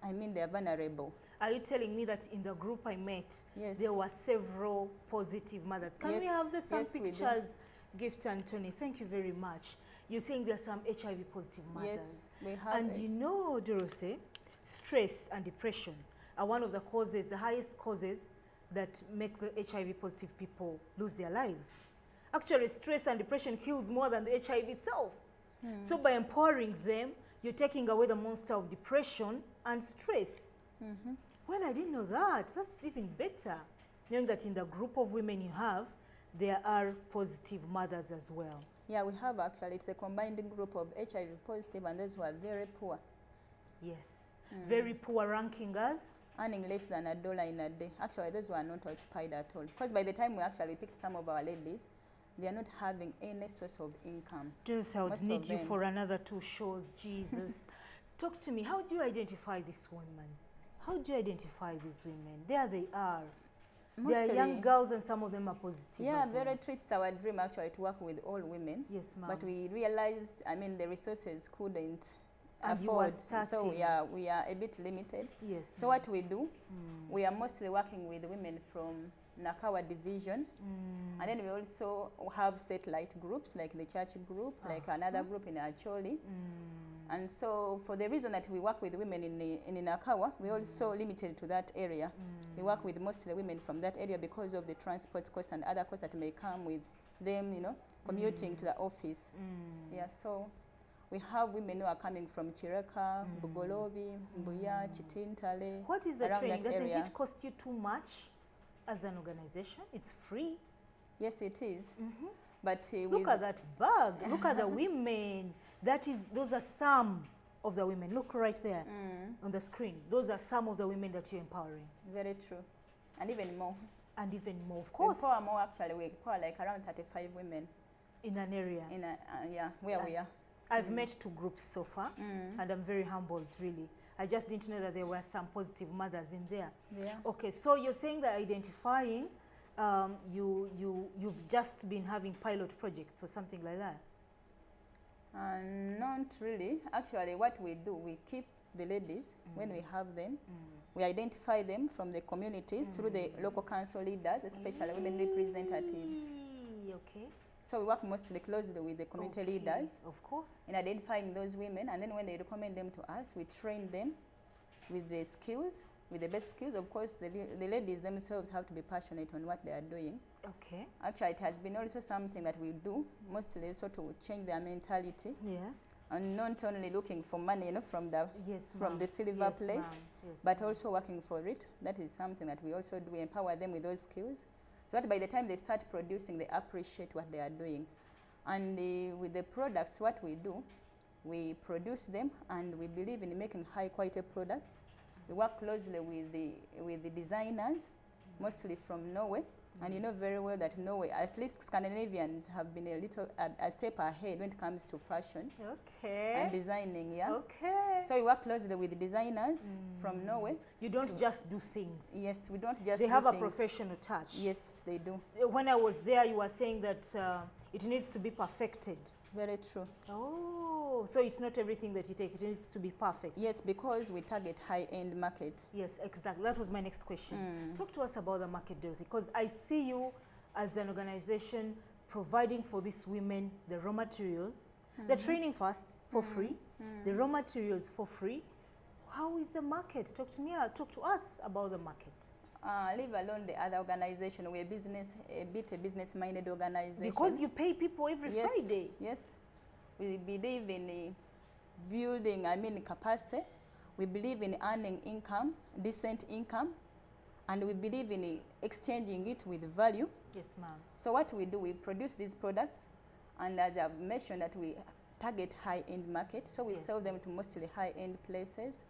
I mean, they are vulnerable. Are you telling me that in the group I met, Yes. there were several positive mothers? Can we Yes. have the some Yes, we do. pictures, Gift and Tony? Thank you very much. You're saying there are some HIV positive mothers. Yes, we have. And you know, Dorothy, stress and depression are one of the causes, the highest causes that make the HIV positive people lose their lives. Actually, stress and depression kills more than the HIV itself. So by empowering them, you're taking away the monster of depression and stress. Well, I didn't know that. That's even better. Knowing that in the group of women you have, there are positive mothers as well. Yeah, we have actually. It's a combined group of HIV positive and those who are very poor, Yes. Very poor ranking us. earning less than $1 in a day. Actually, those who are not occupied at all. Because by the time we actually picked some of our ladies, they are not having any source of income. Just I would Most need of you them. for another 2 shows, Jesus. Talk to me. How do you identify these women? How do you identify these women? There they are. They are young Mostly- girls and some of them are positive Yeah, as well. very true. It's our dream actually to work with all women. Yes, ma'am. But we realized, I mean, the resources couldn't And you were afford. So starting. yeah, we are a bit limited. Yes. So what we do, we are mostly working with women from Nakawa division. And then we also have satellite groups like the church group, like another group in Acholi. And so for the reason that we work with women in Nakawa, we also limited to that area. We work with mostly women from that area because of the transport costs and other costs that may come with them, you know, commuting to the office. Yeah, so we have women who are coming from Chireka, Bugolobi, Mbuya, Chitintale. What is the around training? that Doesn't area. it cost you too much as an organization? It's free. Yes, it is. But Look at that bag. Look at the women. Those are some of the women. Look right there on the screen. Those are some of the women that you're empowering. Very true. And even more. And even more, of We course, empower more actually. We empower like around 35 women in an area. in a, yeah, where we are. I've met 2 groups so far, and I'm very humbled, really. I just didn't know that there were some positive mothers in there. Yeah. Okay, so you're saying that identifying, you've just been having pilot projects or something like that? Not really. Actually, what we do, we keep the ladies when we have them. We identify them from the communities through the local council leaders, especially women representatives. Okay. So we work mostly closely with the community Okay, leaders of course. in identifying those women, and then when they recommend them to us, we train them with the skills, with the best skills. Of course, the ladies themselves have to be passionate on what they are doing. Okay. Actually, it has been also something that we do, mostly so to change their mentality, Yes. and not only looking for money, you know, from the Yes, from ma'am. the silver Yes, plate, ma'am. Yes, but ma'am. also working for it. That is something that we also do. We empower them with those skills, so that by the time they start producing, they appreciate what they are doing. And with the products, what we do, we produce them, and we believe in making high quality products. We work closely with the designers, mostly from Norway. And you know very well that Norway, at least Scandinavians, have been a step ahead when it comes to fashion Okay. and designing, yeah? Okay. So we work closely with the designers from Norway. You don't just do things. Yes, we don't just They do have a things. professional touch. Yes, they do. When I was there, you were saying that it needs to be perfected. Very true. Oh, so it's not everything that you take. It needs to be perfect. Yes, because we target high-end market. Yes, exactly. That was my next question. Talk to us about the market, Dorothy, because I see you as an organization providing for these women the raw materials, the training first for free, the raw materials for free. How is the market? Talk to me. Talk to us about the market. Leave alone the other organization. We're a business-minded organization. Because you pay people every Yes, Friday. yes. We believe in building, capacity. We believe in earning income, decent income, and we believe in exchanging it with value. Yes, ma'am. So what we do, we produce these products, and as I've mentioned that we target high-end market, so we Yes. sell them to mostly high-end places.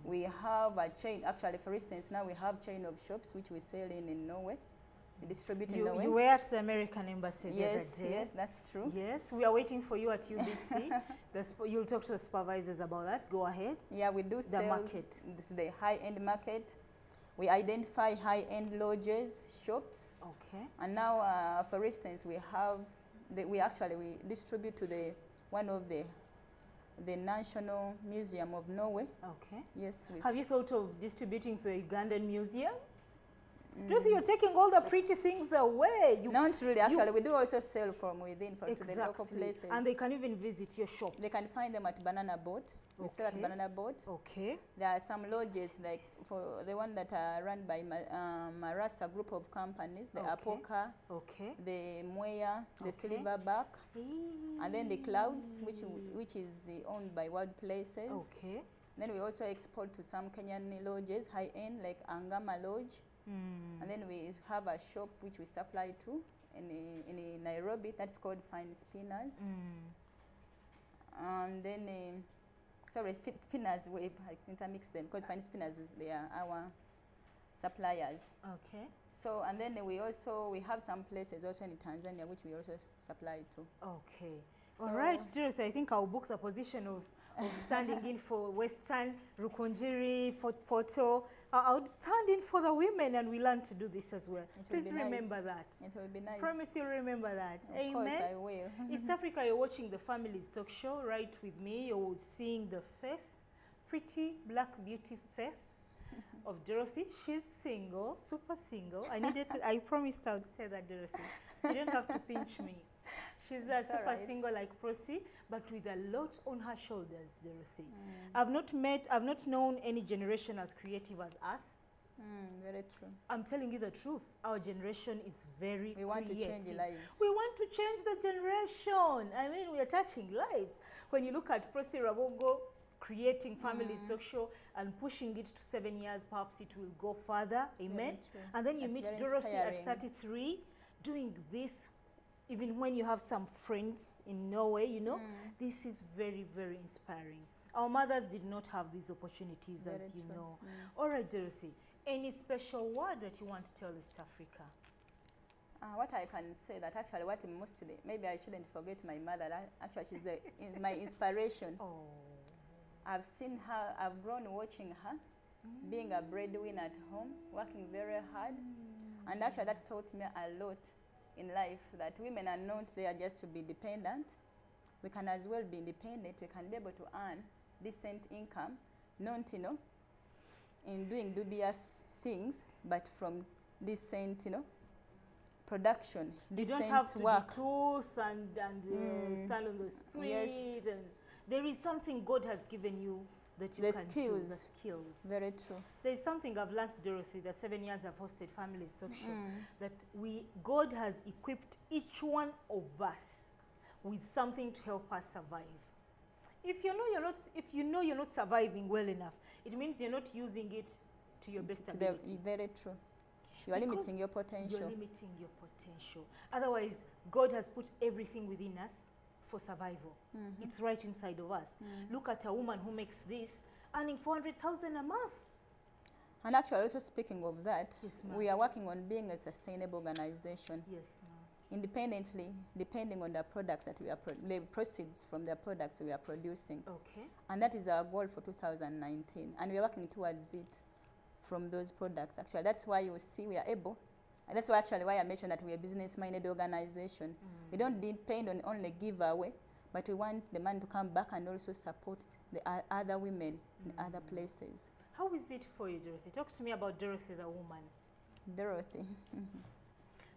We have a chain, actually, for instance, now we have chain of shops which we sell in Norway. We distribute in Norway. You were at the American Embassy the other Yes, day. yes, that's true. Yes, we are waiting for you at UBC. You'll talk to the supervisors about that. Go ahead. Yeah, we do sell market. the high-end market. We identify high-end lodges, shops, Okay. and now, for instance, we have we distribute to one of the National Museum of Norway. Okay. Yes. Have you thought of distributing to a Ugandan museum? Do you think you're taking all the pretty things away? Not really, actually. We do also sell from within to the local Exactly. places. And they can even visit your shops. They can find them at Banana Boat. We sell at Okay. Banana Boat. Okay. There are some lodges, like for the one that are run by Marasa group of companies, the Okay. Apoka, Okay. the Mwea, the Okay. Silverback, and then the Clouds, which is owned by World Places. Okay. Then we also export to some Kenyan lodges, high-end, like Angama Lodge. And then we have a shop which we supply to in Nairobi, that's called Fine Spinners. And then, Spinners, I intermix them, because Fine Spinners, they are our suppliers. Okay. So, and then we have some places also in Tanzania which we also supply to. Okay. So- All right, Dorothy, I think I'll book the position of standing in for Western, Rukunjiri, Fort Portal. I'll stand in for the women, and we learn to do this as well. It will Please be nice. remember that. It will be nice. Promise you'll remember that. Of Amen. course I will. East Africa, you're watching the Families Talk Show right with me. You're seeing the face, pretty black beauty face of Dorothy. She's single, super single. I promised I would say that, Dorothy. You don't have to pinch me. She's a super alright. single like Prosy, but with a lot on her shoulders, Dorothy. I've not known any generation as creative as us. Very true. I'm telling you the truth. Our generation is very We want to creative. change lives. We want to change the generation. I mean, we are touching lives. When you look at Prosy Rabogo creating Families Talk Show and pushing it to 7 years, perhaps it will go further. Amen. true. And then you That's meet very Dorothy at inspiring. 33 doing this, even when you have some friends in Norway, you know. This is very, very inspiring. Our mothers did not have these opportunities, Very as you true. know. All right, Dorothy, any special word that you want to tell East Africa? What I can say that actually what mostly, maybe I shouldn't forget my mother. Actually, she's my inspiration. Oh, I've seen her, I've grown watching her, being a breadwinner at home, working very hard. And actually that taught me a lot in life, that women are not there just to be dependent. We can as well be independent. We can be able to earn decent income, not, in doing dubious things, but from decent, production, you decent don't have to work. be tooth and stand on the street. Yes. And there is something God has given you that you The can do. skills. The skills. Very true. There is something I've learned, Dorothy, the 7 years I've hosted Families Talk Show, that God has equipped each one of us with something to help us survive. If you know you're not surviving well enough, it means you're not using it to your best ability. Very true. You are Because limiting your potential. You're limiting your potential. Otherwise, God has put everything within us for survival. It's right inside of us. Look at a woman who makes this, earning 400,000 a month. And actually, also speaking of that, Yes, ma'am. we are working on being a sustainable organization, Yes, ma'am. independently, depending on the products that we are, the proceeds from the products we are producing. Okay. And that is our goal for 2019. And we are working towards it from those products. Actually, that's why you see we are able, and that's why actually why I mentioned that we are a business-minded organization. We don't depend on only giveaway, but we want the money to come back and also support the other women in other places. How is it for you, Dorothy? Talk to me about Dorothy the woman. Dorothy.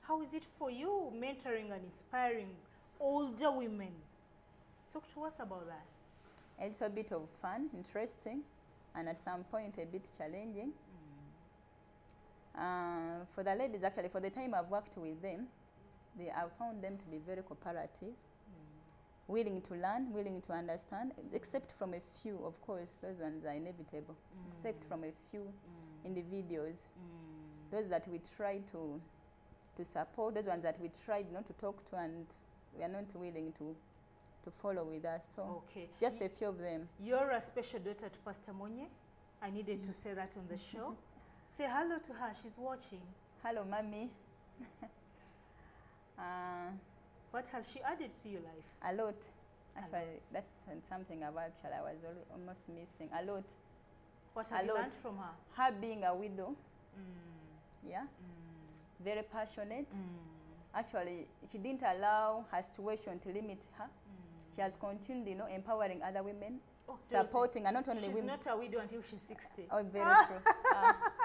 How is it for you mentoring and inspiring older women? Talk to us about that. A little bit of fun, interesting, and at some point a bit challenging. For the ladies, actually, for the time I've worked with them, I've found them to be very cooperative. willing to learn, willing to understand, except from a few, of course, those ones are inevitable, except from a few individuals, those that we try to support, those ones that we tried not to talk to and we are not willing to follow with us. So Okay. just a few of them. You're a special daughter to Pastor Monye. I needed to say that on the show. Say hello to her. She's watching. Hello, Mommy. What has she added to your life? A lot. A Actually, lot. that's something I was almost missing. A lot. What have A you lot. learned from her? Her being a widow, yeah, very passionate. Actually, she didn't allow her situation to limit her. She has continued, empowering other women, Oh, supporting, and not only she's women. not a widow until she's 60. Oh, very true.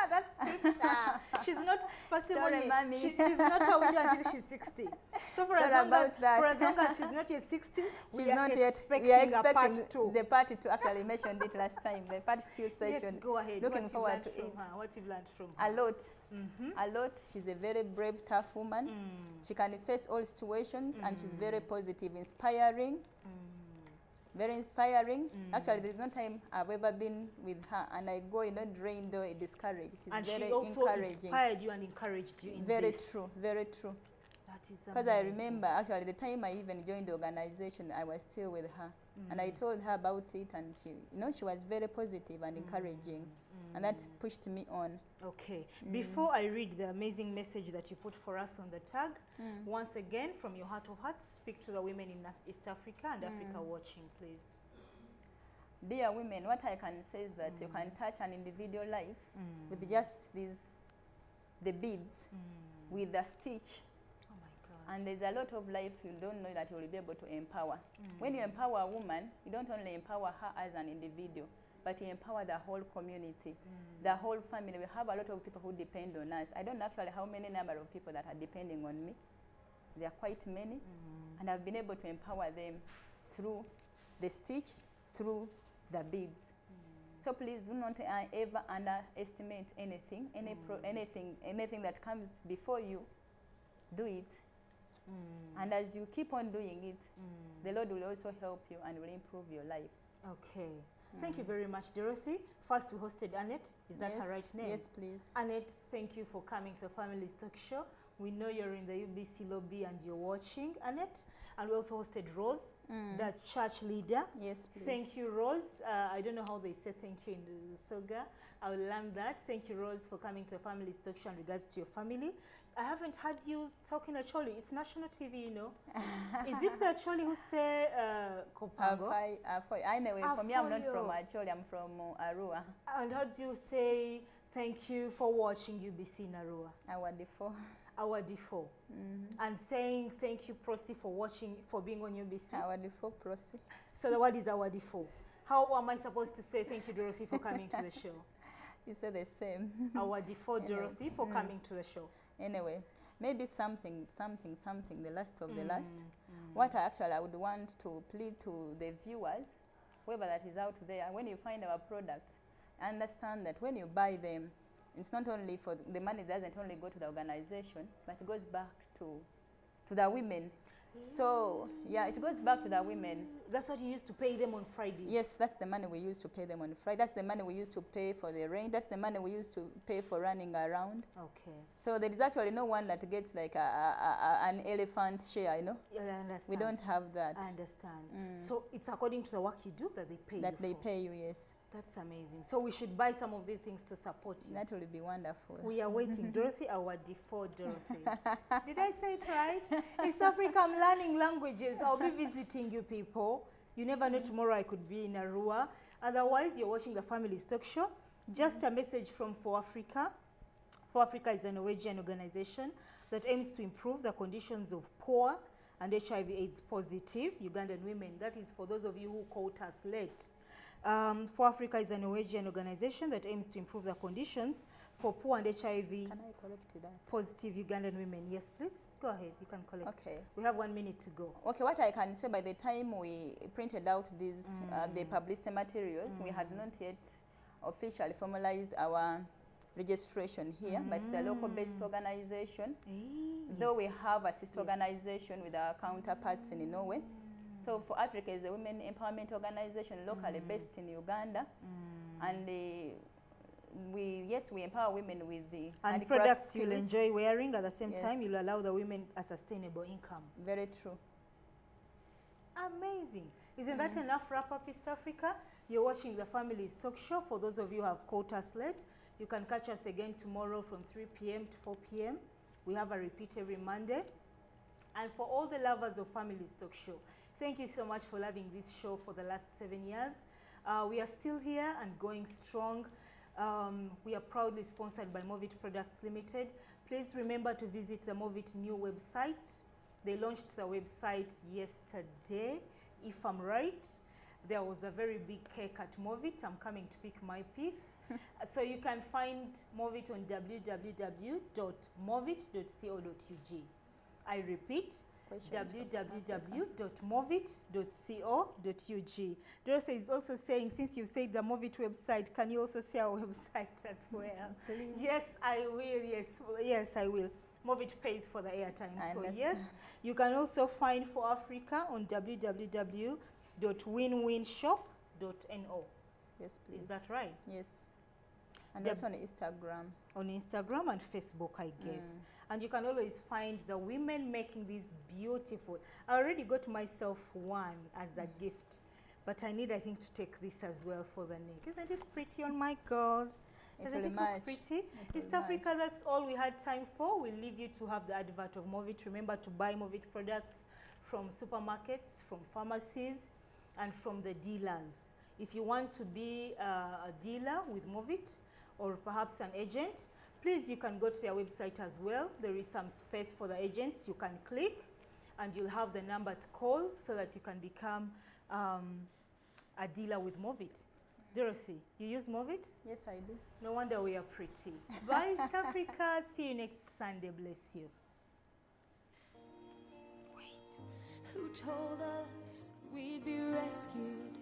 That's scripture. She's not, Pastor Sorry, Monye, Mommy. she's not a widow until she's 60. So for Sorry as, long about as, that. for as long as she's not yet 60, She's we are not yet. expecting We are a expecting part 2. the part 2. Actually, mentioned it last time. The part 2 session. Yes, go ahead. Looking what forward you've to learned it. from her. What you've learned from A her. lot. A lot. She's a very brave, tough woman. She can face all situations, and she's very positive, inspiring. Very inspiring. Actually, there's no time I've ever been with her, and I go, drained or discouraged. It is And very she also encouraging. inspired you and encouraged you in Very this. true. Very true. That is Because I amazing. remember, actually, the time I even joined the organization, I was still with her. And I told her about it, and she was very positive and encouraging. And that pushed me on. Okay. Before I read the amazing message that you put for us on the tag, once again, from your heart of hearts, speak to the women in East Africa and Africa watching, please. Dear women, what I can say is that you can touch an individual life with just the beads, with the stitch. Oh my God. And there's a lot of life you don't know that you will be able to empower. When you empower a woman, you don't only empower her as an individual, but you empower the whole community, the whole family. We have a lot of people who depend on us. I don't know actually how many number of people that are depending on me. There are quite many. And I've been able to empower them through the stitch, through the beads. So please do not ever underestimate anything, anything that comes before you. Do it. And as you keep on doing it, the Lord will also help you and will improve your life. Okay. Thank you very much, Dorothy. First, we hosted Annette. Is that her right name? Yes, please. Annette, thank you for coming to the Family's Talk Show. We know you're in the UBC lobby and you're watching, Annette. And we also hosted Rose, the church leader. Yes, please. Thank you, Rose. I don't know how they say thank you in the Soga. I will learn that. Thank you, Rose, for coming to the Family's Talk Show in regards to your family. I haven't heard you talking Acholi. It's national TV, you know. Is it the Acholi who say Kopango? Anyway, for me, I'm not Afoyo. from Acholi, I'm from Arua. And how do you say thank you for watching UBC in Arua? Our default. Our default. And saying thank you, Prosti, for watching, for being on UBC. Our default proceed. So the word is our default. How am I supposed to say thank you, Dorothy, for coming to the show? You say the same. Our default, Dorothy, for coming to the show. Anyway, maybe something, the last of the last. What I would want to plead to the viewers, whoever that is out there, when you find our products, understand that when you buy them, it's not only for the money doesn't only go to the organization, but it goes back to the women. So yeah, it goes back to the women. That's what you used to pay them on Friday. Yes, that's the money we used to pay them on Friday. That's the money we used to pay for the rent. That's the money we used to pay for running around. Okay. So there is actually no one that gets like an elephant share, you know. Yeah, I understand. We don't have that. I understand. So it's according to the work you do that they pay That you they for. pay you, yes. That's amazing. So we should buy some of these things to support you. That will be wonderful. We are waiting. Dorothy, our default Dorothy. Did I say it right? East Africa, I'm learning languages. I'll be visiting you people. You never know, tomorrow I could be in Arua. Otherwise, you're watching the Family's Talk Show. Just a message from For Africa. For Africa is a Norwegian organization that aims to improve the conditions of poor and HIV/AIDS positive Ugandan women. That is for those of you who caught us late. For Africa is a Norwegian organization that aims to improve the conditions for poor and HIV Can I correct that? positive Ugandan women. Yes, please. Go ahead. You can collect. Okay. We have 1 minute to go. Okay, what I can say, by the time we printed out these, the publicity materials, we had not yet officially formalized our registration here, but it's a local-based organization. Though we have a sister organization with our counterparts in Norway, So for Africa is a women empowerment organization locally based in Uganda, and we empower women with the And handicraft products you'll skills. enjoy wearing at the same Yes. time, you'll allow the women a sustainable income. Very true. Amazing. Isn't that enough wrap up East Africa? You're watching the Families Talk Show. For those of you who have caught us late, you can catch us again tomorrow from 3 p.m. to 4 p.m. We have a repeat every Monday. And for all the lovers of Families Talk Show, thank you so much for loving this show for the last 7 years. We are still here and going strong. We are proudly sponsored by Movit Products Limited. Please remember to visit the Movit new website. They launched the website yesterday, if I'm right. There was a very big cake at Movit. I'm coming to pick my piece. So you can find Movit on www.movit.co.ug. I repeat, www.movit.co.ug. Dorothy is also saying, since you said the Movit website, can you also say our website as well? Please. Yes, I will. Yes, I will. Movit pays for the airtime. I So understand. yes, you can also find For Africa on www.winwinshop.no. Yes, please. Is that right? Yes. And The- also on Instagram. On Instagram and Facebook, I guess. And you can always find the women making these beautiful. I already got myself one as a gift, but I think, to take this as well for the neck. Isn't it pretty on my girls? It Doesn't will it look match. pretty? It will East Africa, that's all we had time for. We'll leave you to have the advert of Movit. Remember to buy Movit products from supermarkets, from pharmacies, and from the dealers. If you want to be a dealer with Movit, or perhaps an agent, please, you can go to their website as well. There is some space for the agents. You can click and you'll have the number to call so that you can become a dealer with Movit. Dorothy, you use Movit? Yes, I do. No wonder we are pretty. Bye, East Africa. See you next Sunday. Bless you. Who told us we'd be rescued?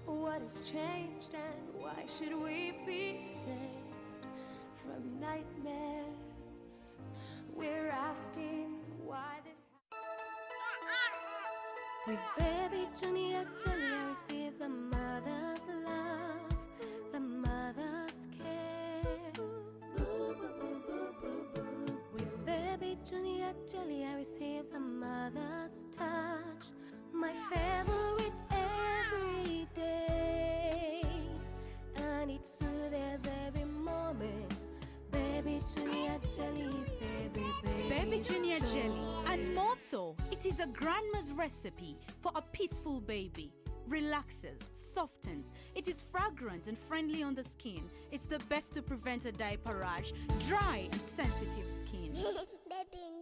What has changed and why should we be saved from nightmares? We're asking why this With baby Johnny at Jelly, I receive the mother's love, the mother's care. Boo, boo, boo, boo, boo, boo. With baby Johnny at Jelly, I receive the mother's touch, my favorite every day, and it soothes every moment. Baby Junior Jelly is every Baby Junior Jelly, and more so, it is a grandma's recipe for a peaceful baby. Relaxes, softens, it is fragrant and friendly on the skin. It's the best to prevent a diaper rash, dry and sensitive skin. Baby